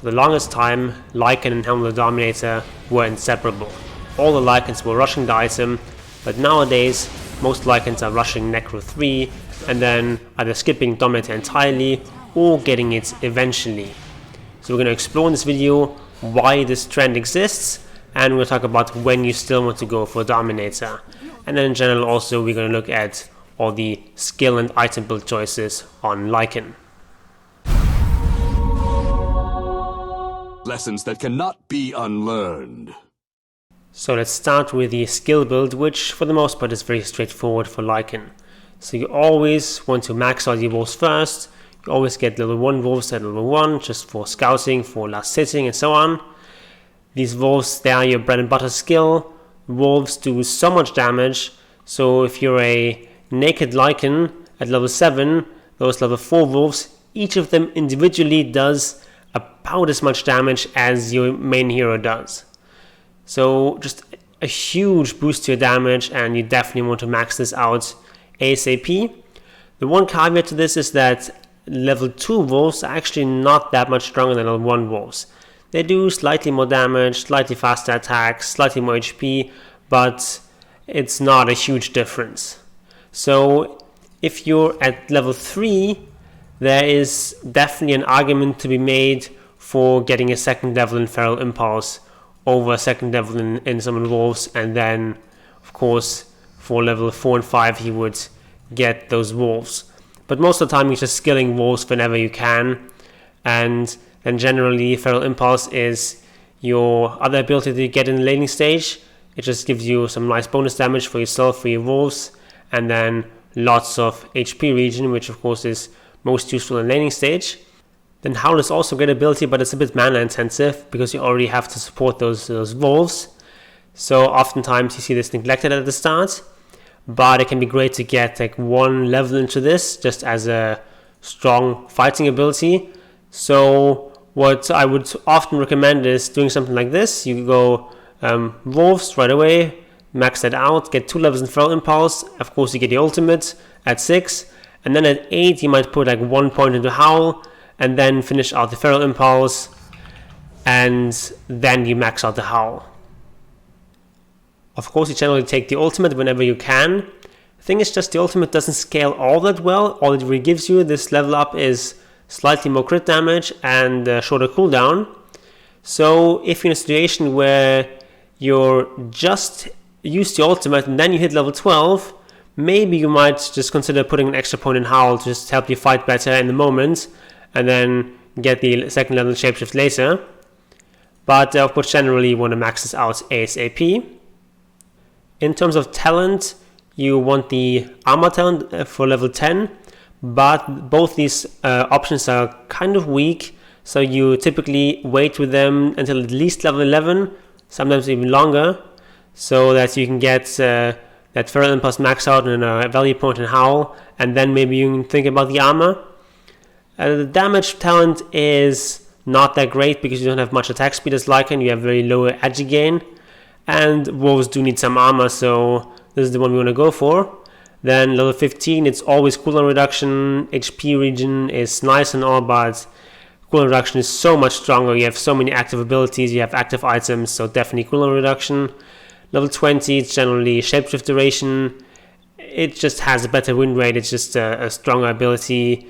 the longest time, Lycan and Helm the Dominator were inseparable. All the Lycans were rushing the item, but nowadays most Lycans are rushing Necro 3 and then either skipping Dominator entirely or getting it eventually. So we're going to explore in this video why this trend exists, and we'll talk about when you still want to go for Dominator. And then in general also we're going to look at all the skill and item build choices on Lycan. Lessons that cannot be unlearned. So let's start with the skill build, which for the most part is very straightforward for Lycan. So you always want to max out your wolves first. You always get level 1 wolves at level 1 just for scouting, for last sitting and so on. These wolves, they are your bread and butter skill. Wolves do so much damage, so if you're a naked Lycan at level 7, those level 4 wolves, each of them individually does about as much damage as your main hero does. So just a huge boost to your damage, and you definitely want to max this out ASAP. The one caveat to this is that level 2 wolves are actually not that much stronger than level 1 wolves. They do slightly more damage, slightly faster attacks, slightly more HP, but it's not a huge difference. So if you're at level 3, there is definitely an argument to be made for getting a second level in Feral Impulse over a second level in Summon Wolves, and then of course for level 4 and 5 he would get those wolves. But most of the time you're just skilling wolves whenever you can, and then generally Feral Impulse is your other ability to get in the laning stage. It just gives you some nice bonus damage for yourself, for your wolves, and then lots of HP regen, which of course is most useful in laning stage. Then Howl is also a great ability, but it's a bit mana intensive because you already have to support those wolves. So oftentimes you see this neglected at the start, but it can be great to get like one level into this just as a strong fighting ability. So what I would often recommend is doing something like this. You go wolves right away, max that out, get 2 levels in Feral Impulse. Of course you get the ultimate at 6, and then at 8 you might put like 1 point into Howl, and then finish out the Feral Impulse, and then you max out the Howl. Of course you generally take the ultimate whenever you can. The thing is just the ultimate doesn't scale all that well. All it really gives you this level up is slightly more crit damage and a shorter cooldown. So if you're in a situation where you're just used the ultimate and then you hit level 12, maybe you might just consider putting an extra point in Howl to just help you fight better in the moment, and then get the second level shapeshift later. But of course generally you want to max this out ASAP. In terms of talent, you want the armor talent for level 10, but both these options are kind of weak, so you typically wait with them until at least level 11, sometimes even longer, so that you can get that Feral Impulse max out and a value point in Howl, and then maybe you can think about the armor. The damage talent is not that great because you don't have much attack speed as Lycan, you have very low agi gain, and wolves do need some armor, so this is the one we want to go for. Then level 15, it's always cooldown reduction. HP regen is nice and all, but cooldown reduction is so much stronger. You have so many active abilities, you have active items, so definitely cooldown reduction. Level 20, it's generally shapeshift duration. It just has a better win rate, it's just a stronger ability.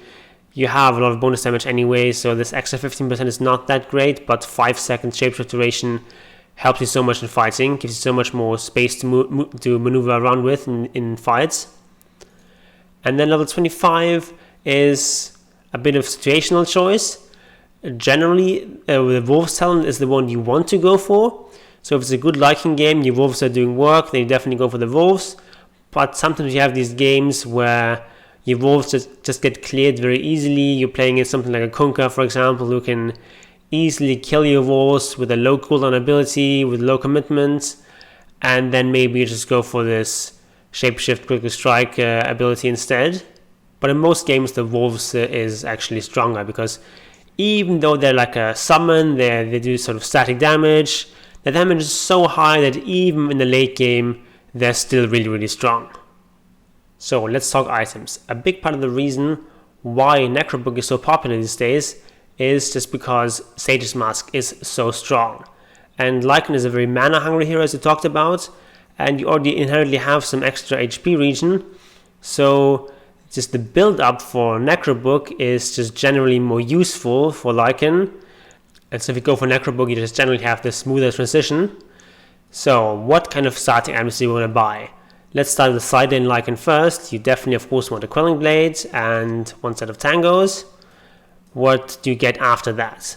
You have a lot of bonus damage anyway, so this extra 15% is not that great, but 5 seconds shapeshift duration helps you so much in fighting, gives you so much more space to maneuver around with in fights. And then level 25 is a bit of situational choice. Generally, the Wolves talent is the one you want to go for. So if it's a good Lycan game, your Wolves are doing work, then you definitely go for the Wolves. But sometimes you have these games where your wolves just get cleared very easily. You're playing in something like a Kunkka, for example, who can easily kill your wolves with a low cooldown ability, with low commitment, and then maybe you just go for this shapeshift quick strike ability instead. But in most games the wolves is actually stronger, because even though they're like a summon, they do sort of static damage, the damage is so high that even in the late game they're still really strong. So let's talk items. A big part of the reason why Necrobook is so popular these days is just because Sage's Mask is so strong. And Lycan is a very mana hungry hero, as we talked about, and you already inherently have some extra HP regen, so just the build up for Necro Book is just generally more useful for Lycan. And so if you go for Necro Book, you just generally have the smoother transition. So what kind of starting items do you want to buy? Let's start with the side lane Lycan first. You definitely of course want a Quelling Blade and one set of tangos. What do you get after that?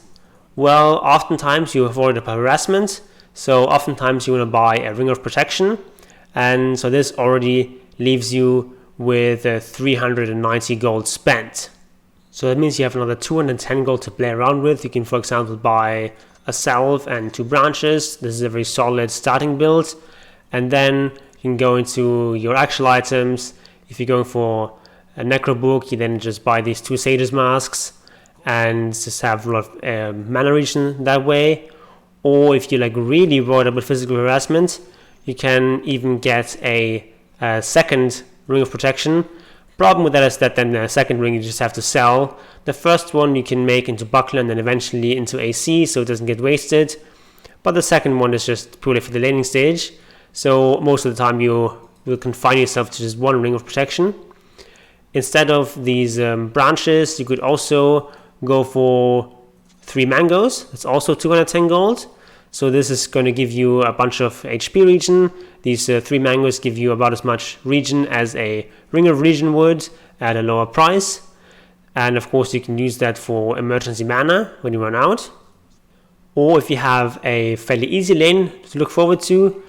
Well, oftentimes you avoid a harassment, so oftentimes you want to buy a Ring of Protection, and so this already leaves you with 390 gold spent. So that means you have another 210 gold to play around with. You can, for example, buy a Salve and 2 branches. This is a very solid starting build. And then you can go into your actual items. If you're going for a Necro Book, you then just buy these 2 Sage's Masks and just have a lot of mana regen that way. Or if you're like really worried about physical harassment, you can even get a second Ring of Protection. Problem with that is that then the second ring you just have to sell. The first one you can make into Buckler and then eventually into AC, so it doesn't get wasted. But the second one is just purely for the laning stage. So most of the time you will confine yourself to just 1 Ring of Protection. Instead of these branches, you could also go for 3 mangoes. That's also 210 gold. So this is going to give you a bunch of HP regen. These 3 mangoes give you about as much regen as a Ring of Regen would at a lower price. And of course you can use that for emergency mana when you run out. Or if you have a fairly easy lane to look forward to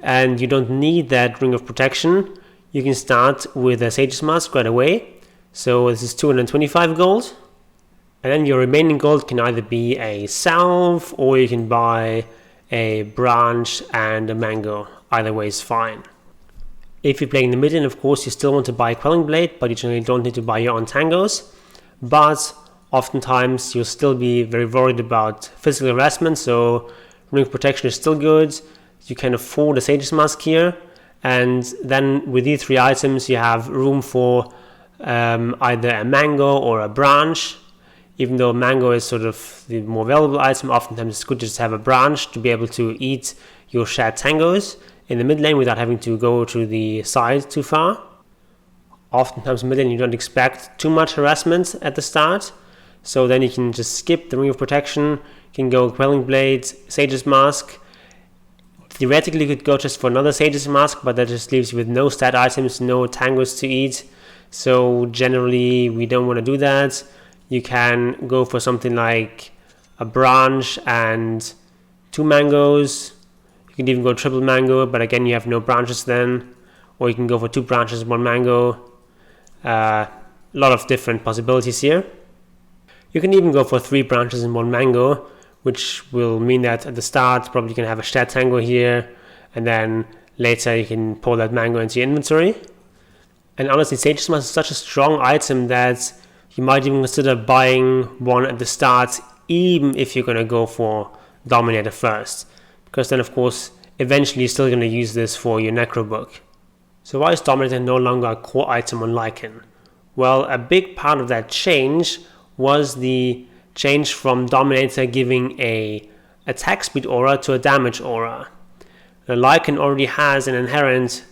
and you don't need that Ring of Protection, you can start with a Sage's Mask right away. So this is 225 gold. And then your remaining gold can either be a Salve or you can buy a branch and a mango. Either way is fine. If you're playing the mid lane, of course, you still want to buy a Quelling Blade, but you generally don't need to buy your own tangos. But oftentimes you'll still be very worried about physical harassment, so Ring of Protection is still good. You can afford a Sage's Mask here. And then with these 3 items, you have room for either a mango or a branch. Even though mango is sort of the more valuable item, oftentimes it's good to just have a branch to be able to eat your shared tangos in the mid lane without having to go to the side too far. Oftentimes mid lane you don't expect too much harassment at the start, so then you can just skip the Ring of Protection, you can go Quelling Blade, Sage's Mask. Theoretically you could go just for another Sage's Mask, but that just leaves you with no stat items, no tangos to eat, so generally we don't want to do that. You can go for something like a branch and 2 mangoes. You can even go triple mango, but again you have no branches then. Or you can go for 2 branches, 1 mango. A lot of different possibilities here. You can even go for 3 branches and 1 mango, which will mean that at the start probably you can have a shared tango here, and then later you can pull that mango into your inventory. And honestly, Sage's Mask is such a strong item that you might even consider buying one at the start, even if you're going to go for Dominator first. Because then, of course, eventually you're still going to use this for your Necro Book. So why is Dominator no longer a core item on Lycan? Well, a big part of that change was the change from Dominator giving a attack speed aura to a damage aura. Now, Lycan already has an inherent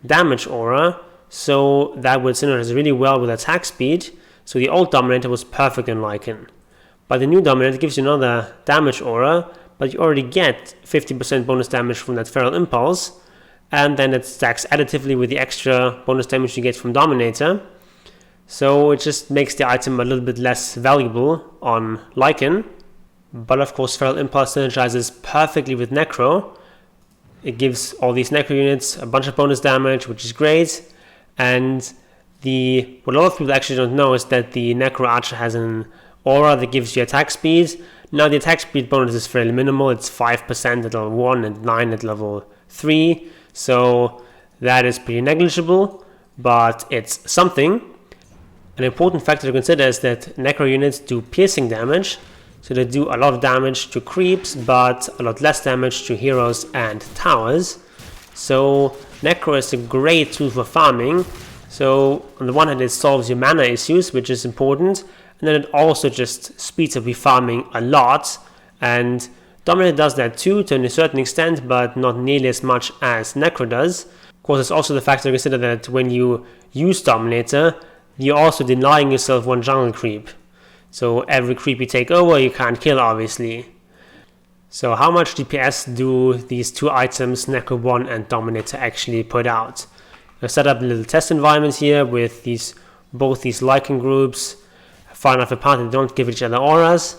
damage aura, so that would synergize really well with attack speed. So the old Dominator was perfect in Lycan. But the new Dominator gives you another damage aura, but you already get 50% bonus damage from that Feral Impulse, and then it stacks additively with the extra bonus damage you get from Dominator. So it just makes the item a little bit less valuable on Lycan. But of course Feral Impulse synergizes perfectly with Necro. It gives all these Necro units a bunch of bonus damage, which is great. And what a lot of people actually don't know is that the Necro Archer has an aura that gives you attack speed. Now the attack speed bonus is fairly minimal. It's 5% at level 1 and 9 at level 3. So that is pretty negligible, but it's something. An important factor to consider is that Necro units do piercing damage. So they do a lot of damage to creeps, but a lot less damage to heroes and towers. So Necro is a great tool for farming. So on the one hand it solves your mana issues, which is important, and then it also just speeds up your farming a lot, and Dominator does that too to a certain extent, but not nearly as much as Necro does. Of course, there's also the fact to consider that when you use Dominator, you're also denying yourself one jungle creep. So every creep you take over, you can't kill, obviously. So how much DPS do these two items, Necro 1 and Dominator, actually put out? I've set up a little test environment here with both these Lycan groups far enough apart and don't give each other auras.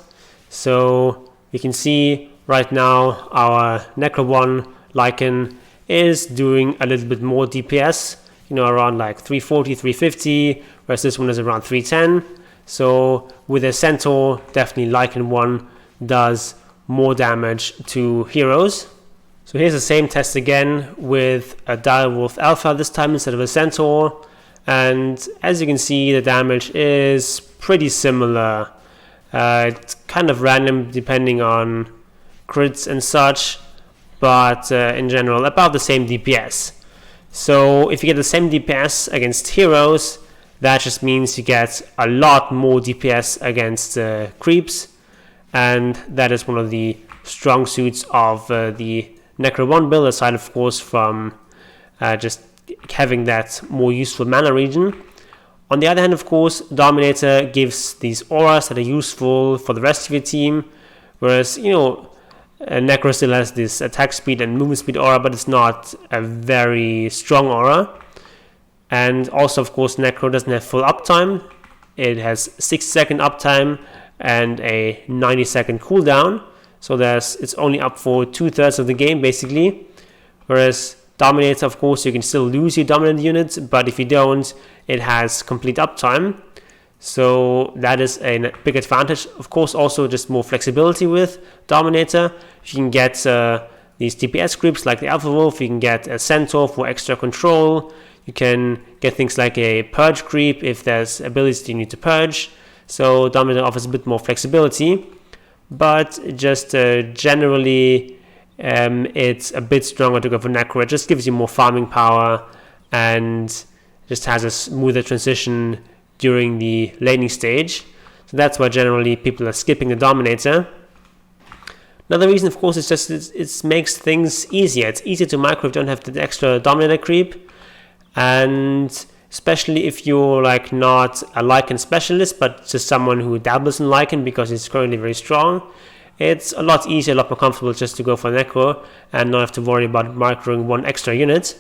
So you can see right now our Necro 1 Lycan is doing a little bit more DPS, around like 340, 350, whereas this one is around 310. So with a Centaur, definitely Lycan 1 does more damage to heroes. So here's the same test again with a Direwolf Alpha this time instead of a Centaur. And as you can see, the damage is pretty similar. It's kind of random depending on crits and such, but in general about the same DPS. So if you get the same DPS against heroes, that just means you get a lot more DPS against creeps, and that is one of the strong suits of the Necro 1 build, aside of course from just having that more useful mana regen. On the other hand, of course, Dominator gives these auras that are useful for the rest of your team, whereas Necro still has this attack speed and movement speed aura, but it's not a very strong aura. And also, of course, Necro doesn't have full uptime. It has 60-second uptime and a 90-second cooldown. So it's only up for 2/3 of the game, basically. Whereas Dominator, of course, you can still lose your dominant units, but if you don't, it has complete uptime. So that is a big advantage. Of course, also just more flexibility with Dominator. You can get these DPS creeps like the Alpha Wolf. You can get a Centaur for extra control. You can get things like a Purge creep if there's abilities you need to purge. So Dominator offers a bit more flexibility. But just generally, it's a bit stronger to go for Necro. It just gives you more farming power and just has a smoother transition during the laning stage. So that's why generally people are skipping the Dominator. Another reason, of course, is just it makes things easier. It's easier to micro if you don't have the extra Dominator creep. And especially if you're like not a Lycan specialist, but just someone who dabbles in Lycan because it's currently very strong, it's a lot easier, a lot more comfortable just to go for Necro and not have to worry about microing one extra unit.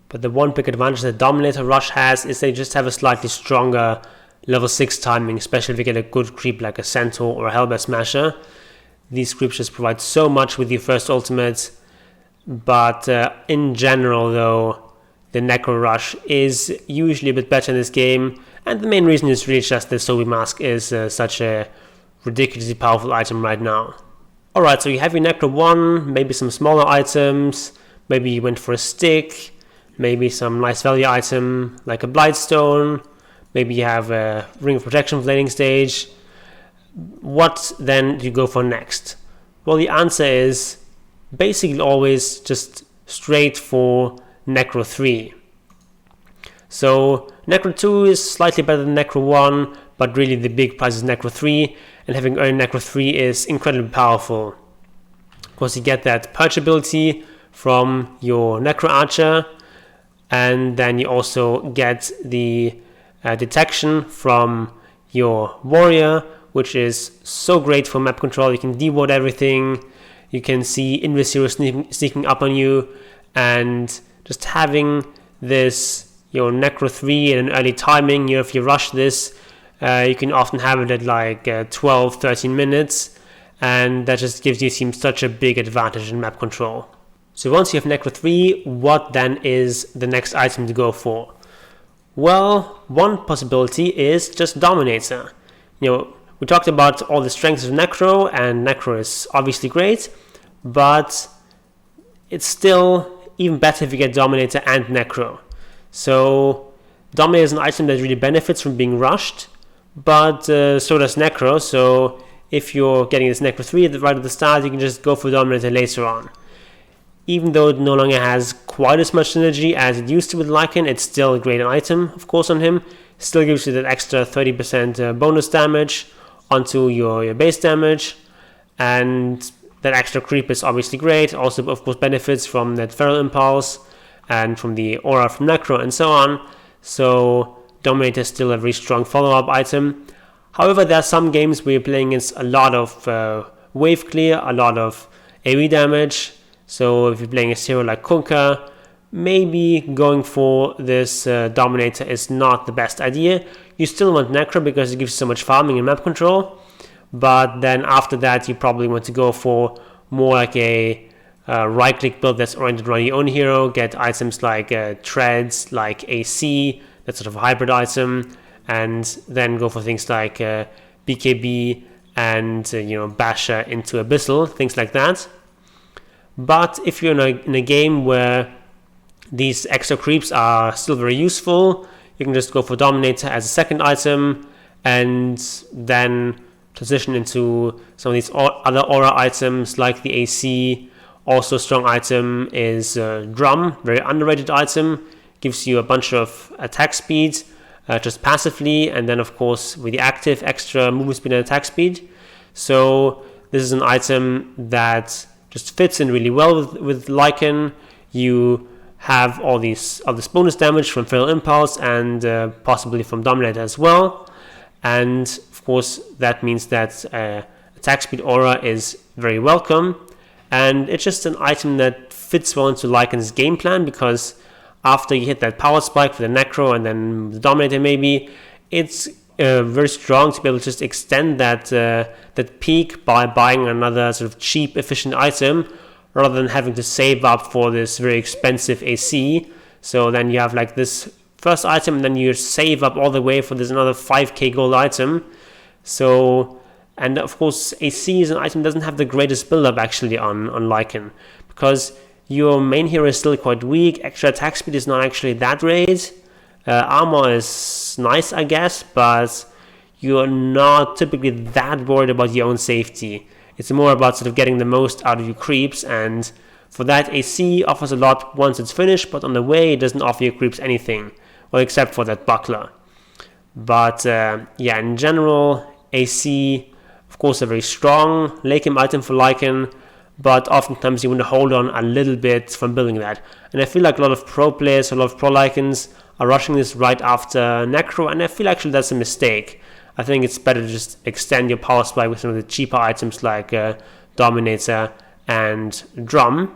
But the one big advantage that Dominator Rush has is they just have a slightly stronger level 6 timing, especially if you get a good creep like a Centaur or a Hellbear Smasher. These creeps just provide so much with your first ultimate, but in general though, the Necro Rush is usually a bit better in this game, and the main reason is really just the Sobi Mask is such a ridiculously powerful item right now. Alright, so you have your Necro 1, maybe some smaller items, maybe you went for a stick, maybe some nice value item like a Blightstone, maybe you have a Ring of Protection for laning stage. What then do you go for next? Well, the answer is basically always just straight for Necro 3. So Necro 2 is slightly better than Necro 1, but really the big prize is Necro 3, and having earned Necro 3 is incredibly powerful. Of course, you get that purge ability from your Necro Archer, and then you also get the detection from your Warrior, which is so great for map control. You can deward everything, you can see Invis sneaking up on you, and just having this, Necro 3 in an early timing, if you rush this, you can often have it at like 12-13 minutes, and that just gives your team such a big advantage in map control. So once you have Necro 3, what then is the next item to go for? Well, one possibility is just Dominator. We talked about all the strengths of Necro, and Necro is obviously great, but it's still even better if you get Dominator and Necro. So Dominator is an item that really benefits from being rushed, but so does Necro. So if you're getting this Necro 3 right at the start, you can just go for Dominator later on. Even though it no longer has quite as much synergy as it used to with Lycan, it's still a great item, of course, on him. still gives you that extra 30% bonus damage onto your base damage, and that extra creep is obviously great. Also, of course, benefits from that Feral Impulse and from the aura from Necro and so on. So Dominator is still a very strong follow-up item. However, there are some games where you're playing against a lot of wave clear, a lot of AoE damage. So if you're playing a hero like Kunkka, maybe going for this Dominator is not the best idea. You still want Necro because it gives you so much farming and map control, but then after that you probably want to go for more like a right-click build that's oriented around your own hero, get items like Treads, like AC, that sort of hybrid item, and then go for things like BKB and Basher into Abyssal, things like that. But if you're in a game where these extra creeps are still very useful, you can just go for Dominator as a second item and then transition into some of these other aura items like the AC. Also a strong item is Drum, very underrated item, gives you a bunch of attack speed just passively, and then of course with the active extra movement speed and attack speed. So this is an item that just fits in really well with Lycan. You have all this bonus damage from Feral Impulse and possibly from Dominator as well, and of course that means that attack speed aura is very welcome, and it's just an item that fits well into Lycan's game plan, because after you hit that power spike for the Necro and then the Dominator maybe, it's very strong to be able to just extend that peak by buying another sort of cheap, efficient item, rather than having to save up for this very expensive AC. So then you have like this first item, and then you save up all the way for this another 5k gold item. So, and of course AC is an item that doesn't have the greatest build up actually on Lycan, because your main hero is still quite weak, extra attack speed is not actually that great, armor is nice I guess, but you're not typically that worried about your own safety. It's more about sort of getting the most out of your creeps, and for that AC offers a lot once it's finished, but on the way it doesn't offer your creeps anything, well except for that buckler. But yeah, in general, AC, of course, a very strong late-game item for Lycan, but oftentimes you want to hold on a little bit from building that. And I feel like a lot of pro players, a lot of pro Lycans are rushing this right after Necro, and I feel actually that's a mistake. I think it's better to just extend your power spike with some of the cheaper items like Dominator and Drum.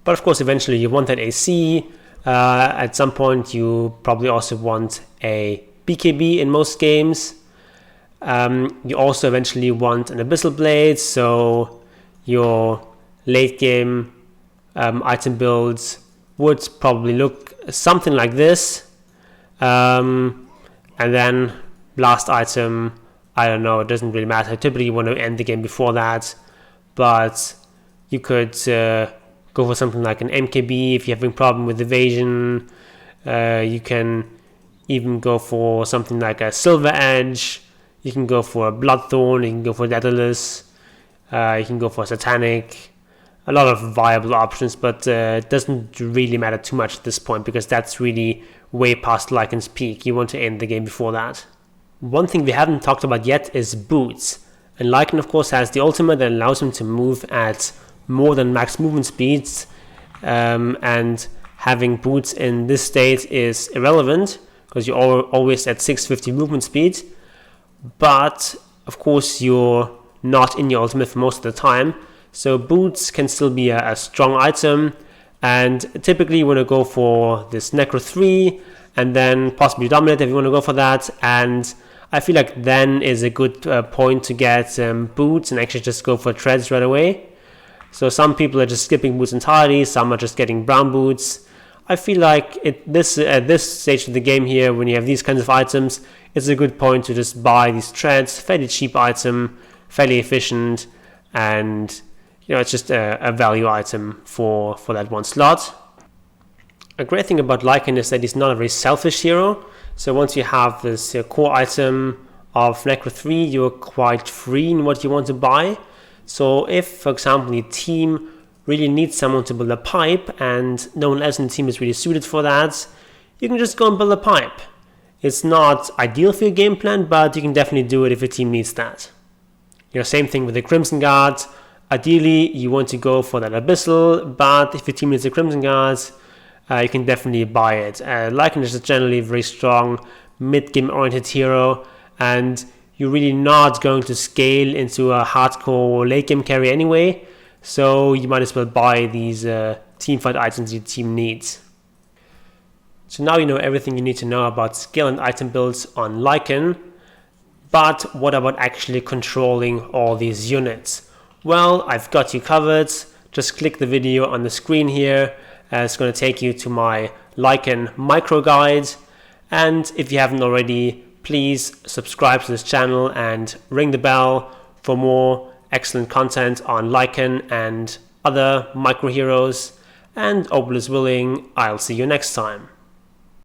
But of course, eventually you want that AC. At some point, you probably also want a BKB in most games. You also eventually want an Abyssal Blade, so your late game item builds would probably look something like this. And then last item, I don't know, it doesn't really matter. Typically you want to end the game before that, but you could go for something like an MKB if you're having a problem with evasion. You can even go for something like a Silver Edge. You can go for a Bloodthorn, you can go for Daedalus, you can go for Satanic. A lot of viable options, but it doesn't really matter too much at this point, because that's really way past Lycan's peak. You want to end the game before that. One thing we haven't talked about yet is boots. And Lycan of course has the ultimate that allows him to move at more than max movement speeds, and having boots in this state is irrelevant because you're always at 650 movement speed. But of course you're not in your ultimate for most of the time, so boots can still be a strong item, and typically you want to go for this Necro 3 and then possibly Dominator if you want to go for that. And I feel like then is a good point to get boots and actually just go for treads right away. So some people are just skipping boots entirely, some are just getting brown boots. I feel like at this stage of the game here, when you have these kinds of items, it's a good point to just buy these treads, fairly cheap item, fairly efficient, and it's just a value item for that one slot. A great thing about Lycan is that he's not a very selfish hero. So once you have this core item of Necro 3, you're quite free in what you want to buy. So if, for example, your team really needs someone to build a pipe and no one else in the team is really suited for that, you can just go and build a pipe. It's not ideal for your game plan, but you can definitely do it if your team needs that. Same thing with the Crimson Guard. Ideally, you want to go for that Abyssal, but if your team needs the Crimson Guards, you can definitely buy it. Lycan is generally a very strong mid-game oriented hero, and you're really not going to scale into a hardcore late game carry anyway, so you might as well buy these teamfight items your team needs. So now you know everything you need to know about skill and item builds on Lycan, but what about actually controlling all these units? Well, I've got you covered. Just click the video on the screen here. It's going to take you to my Lycan micro guide, and if you haven't already, please subscribe to this channel and ring the bell for more excellent content on Lycan and other micro heroes, and all is willing, I'll see you next time.